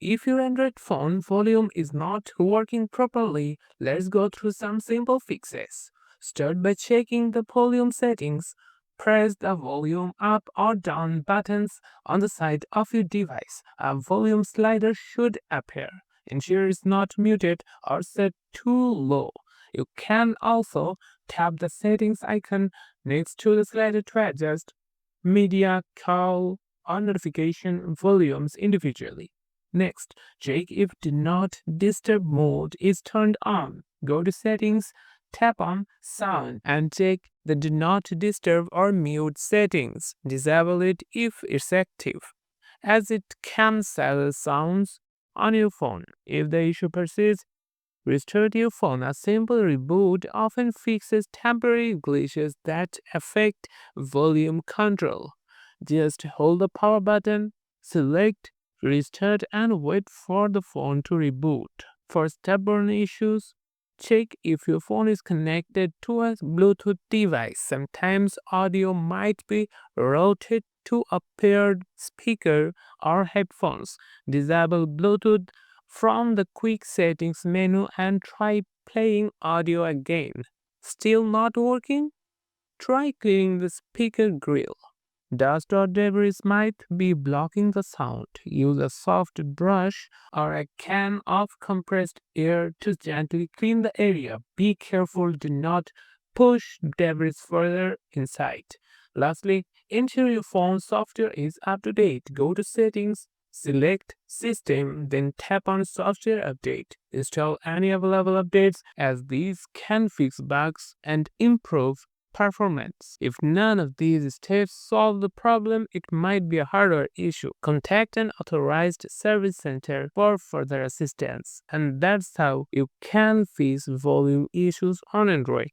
If your Android phone volume is not working properly, let's go through some simple fixes. Start by checking the volume settings. Press the volume up or down buttons on the side of your device. A volume slider should appear. Ensure it's not muted or set too low. You can also tap the settings icon next to the slider to adjust media, call, or notification volumes individually. Next, check if Do Not Disturb mode is turned on. Go to Settings, tap on Sound, and check the Do Not Disturb or Mute settings. Disable it if it's active, as it can silence sounds on your phone. If the issue persists, restart your phone. A simple reboot often fixes temporary glitches that affect volume control. Just hold the power button, select restart, and wait for the phone to reboot. For stubborn issues, check if your phone is connected to a Bluetooth device. Sometimes audio might be routed to a paired speaker or headphones. Disable Bluetooth from the quick settings menu and try playing audio again. Still not working? Try cleaning the speaker grill. Dust or debris might be blocking the sound. Use a soft brush or a can of compressed air to gently clean the area. Be careful, do not push debris further inside. Lastly, ensure your phone software is up to date. Go to Settings, select System, then tap on Software Update. Install any available updates, as these can fix bugs and improve performance. If none of these steps solve the problem, it might be a hardware issue. Contact an authorized service center for further assistance. And that's how you can fix volume issues on Android.